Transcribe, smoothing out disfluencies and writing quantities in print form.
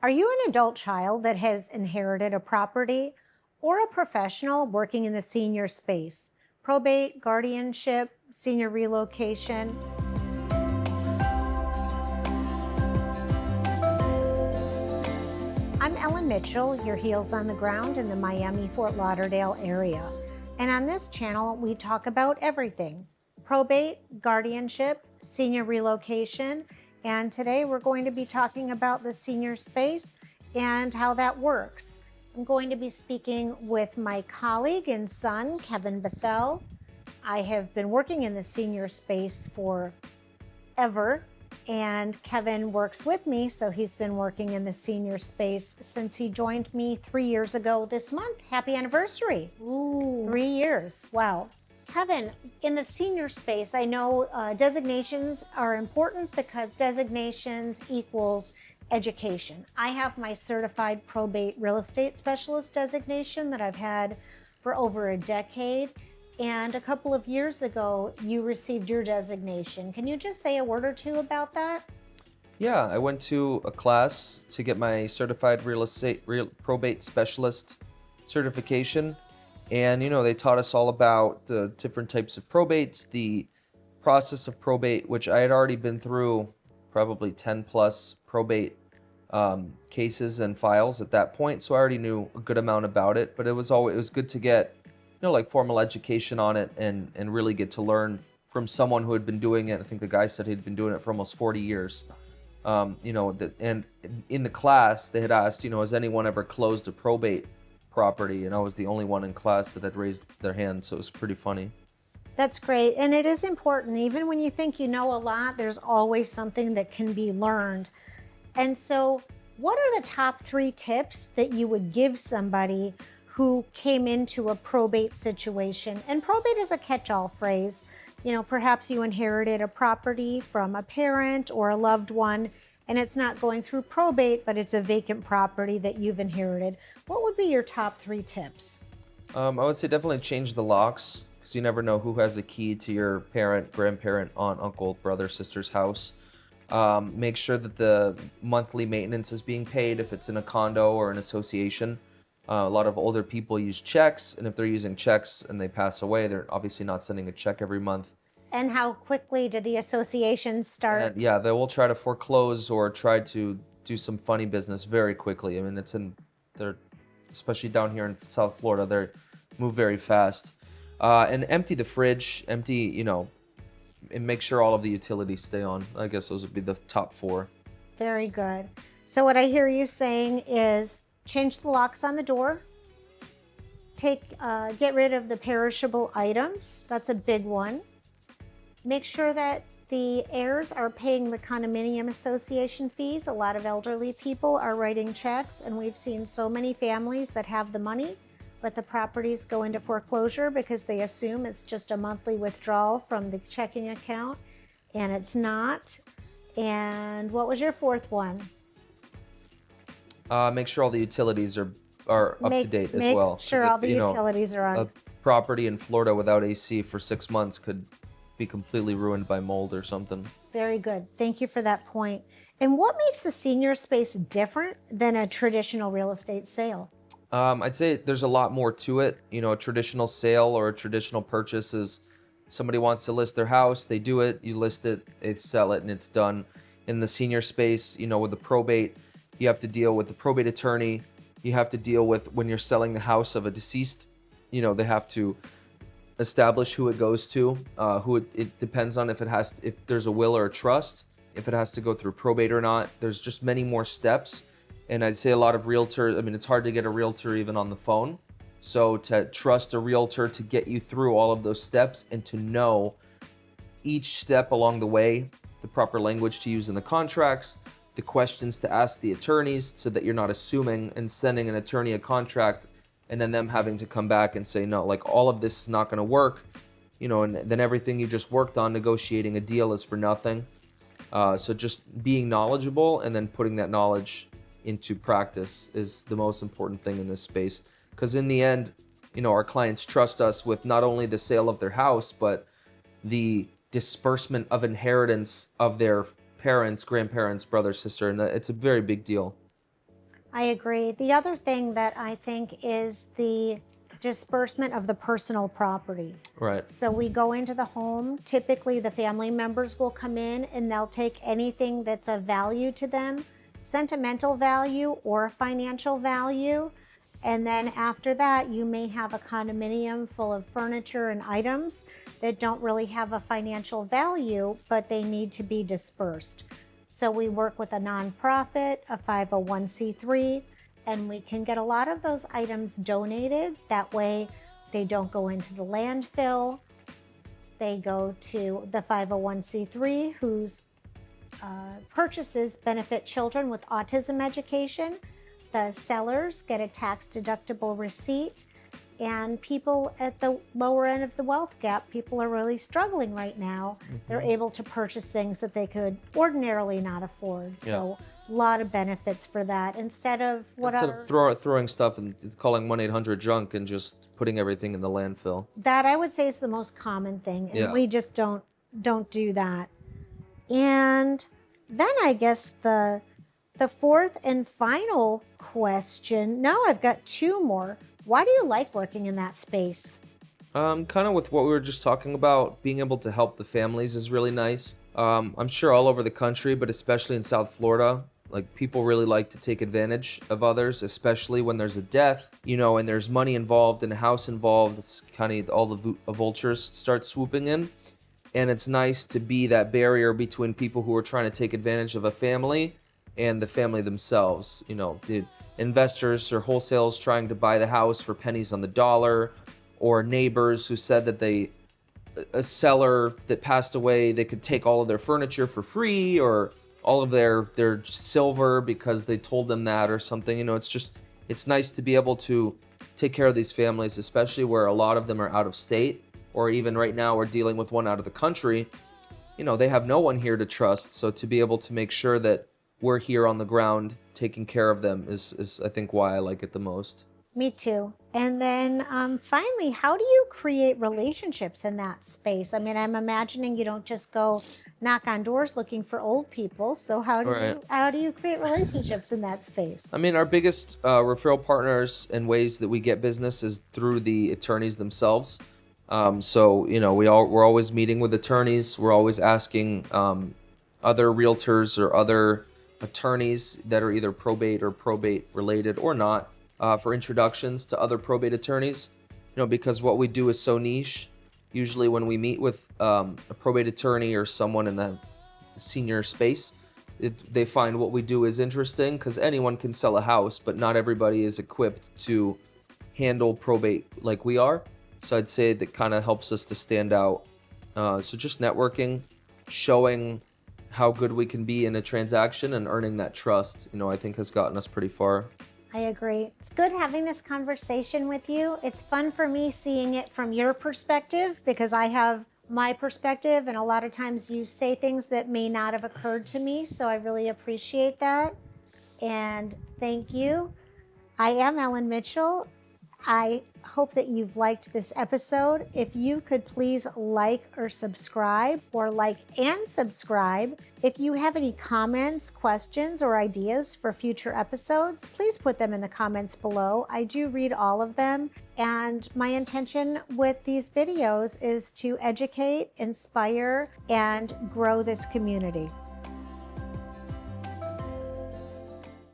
Are you an adult child that has inherited a property or a professional working in the senior space? Probate, guardianship, senior relocation. I'm Ellen Mitchell, your heels on the ground in the Miami-Fort Lauderdale area. And on this channel, we talk about everything: probate, guardianship, senior relocation, and today we're going to be talking about the senior space and how that works. I'm going to be speaking with my colleague and son, Kevin Bethel. I have been working in the senior space for ever, and Kevin works with me, so he's been working in the senior space since he joined me 3 years ago this month. Happy anniversary. Ooh. 3 years. Wow. Kevin, in the senior space, I know designations are important because designations equals education. I have my certified probate real estate specialist designation that I've had for over a decade. And a couple of years ago, you received your designation. Can you just say a word or two about that? Yeah, I went to a class to get my certified probate specialist certification. And, they taught us all about the different types of probates, the process of probate, which I had already been through probably 10 plus probate cases and files at that point. So I already knew a good amount about it, but it was good to get, like formal education on it and really get to learn from someone who had been doing it. I think the guy said he'd been doing it for almost 40 years. And in the class they had asked, has anyone ever closed a probate property? And I was the only one in class that had raised their hand, so it was pretty funny. That's great. And it is important. Even when you think you know a lot, there's always something that can be learned. And so what are the top 3 tips that you would give somebody who came into a probate situation? And probate is a catch-all phrase. Perhaps you inherited a property from a parent or a loved one, and it's not going through probate, but it's a vacant property that you've inherited. What would be your top 3 tips? I would say definitely change the locks, because you never know who has a key to your parent, grandparent, aunt, uncle, brother, sister's house. Make sure that the monthly maintenance is being paid if it's in a condo or an association. A lot of older people use checks, and if they're using checks and they pass away, they're obviously not sending a check every month. And how quickly do the associations start? And yeah, they will try to foreclose or try to do some funny business very quickly. I mean, they're especially down here in South Florida, they move very fast. And empty the fridge, and make sure all of the utilities stay on. I guess those would be the top 4. Very good. So what I hear you saying is change the locks on the door. Get rid of the perishable items. That's a big one. Make sure that the heirs are paying the condominium association fees. A lot of elderly people are writing checks, and we've seen so many families that have the money, but the properties go into foreclosure because they assume it's just a monthly withdrawal from the checking account, and it's not. And what was your 4th one? Make sure all the utilities are up to date as well. Make sure all the utilities are on. A property in Florida without AC for 6 months could be completely ruined by mold or something. Very good. Thank you for that point. And what makes the senior space different than a traditional real estate sale? I'd say there's a lot more to it. A traditional sale or a traditional purchase is somebody wants to list their house, they do it, you list it, they sell it, and it's done. In the senior space, with the probate, you have to deal with the probate attorney. You have to deal with when you're selling the house of a deceased, they have to establish who it goes to, it depends on if there's a will or a trust, if it has to go through probate or not. There's just many more steps. And I'd say a lot of realtors, it's hard to get a realtor even on the phone. So to trust a realtor to get you through all of those steps and to know each step along the way, the proper language to use in the contracts, the questions to ask the attorneys so that you're not assuming and sending an attorney a contract and then them having to come back and say, no, like all of this is not going to work, and then everything you just worked on negotiating a deal is for nothing. So just being knowledgeable and then putting that knowledge into practice is the most important thing in this space. Because in the end, our clients trust us with not only the sale of their house, but the disbursement of inheritance of their parents, grandparents, brother, sister, and it's a very big deal. I agree. The other thing that I think is the disbursement of the personal property. Right. So we go into the home, typically the family members will come in and they'll take anything that's of value to them, sentimental value or financial value. And then after that, you may have a condominium full of furniture and items that don't really have a financial value, but they need to be dispersed. So we work with a nonprofit, a 501c3, and we can get a lot of those items donated. That way they don't go into the landfill. They go to the 501c3 whose purchases benefit children with autism education. The sellers get a tax-deductible receipt, and people at the lower end of the wealth gap, people are really struggling right now. They're able to purchase things that they could ordinarily not afford. So a lot of benefits for that. Instead of throwing stuff and calling 1-800-JUNK and just putting everything in the landfill. That I would say is the most common thing, and we just don't do that. And then I guess the fourth and final question. No, I've got two more. Why do you like working in that space? Kind of with what we were just talking about, being able to help the families is really nice. I'm sure all over the country, but especially in South Florida, like people really like to take advantage of others, especially when there's a death, and there's money involved and a house involved. It's kind of all the vultures start swooping in. And it's nice to be that barrier between people who are trying to take advantage of a family and the family themselves. The investors or wholesales trying to buy the house for pennies on the dollar, or neighbors who said that a seller that passed away, they could take all of their furniture for free or all of their silver because they told them that or something. It's nice to be able to take care of these families, especially where a lot of them are out of state, or even right now we're dealing with one out of the country. They have no one here to trust. So to be able to make sure that we're here on the ground taking care of them is I think why I like it the most. Me too. And then finally, how do you create relationships in that space? I mean, I'm imagining you don't just go knock on doors looking for old people. So how do you create relationships in that space? I mean, our biggest referral partners and ways that we get business is through the attorneys themselves. We're always meeting with attorneys. We're always asking other realtors or other attorneys that are either probate or probate related or not for introductions to other probate attorneys, because what we do is so niche. Usually when we meet with a probate attorney or someone in the senior space, they find what we do is interesting, because anyone can sell a house, but not everybody is equipped to handle probate like we are. So I'd say that kind of helps us to stand out. So just networking, showing how good we can be in a transaction and earning that trust, I think has gotten us pretty far. I agree. It's good having this conversation with you. It's fun for me seeing it from your perspective, because I have my perspective, and a lot of times you say things that may not have occurred to me. So I really appreciate that. And thank you. I am Ellen Mitchell. I hope that you've liked this episode. If you could please like or subscribe, or like and subscribe. If you have any comments, questions, or ideas for future episodes, please put them in the comments below. I do read all of them, and my intention with these videos is to educate, inspire, and grow this community.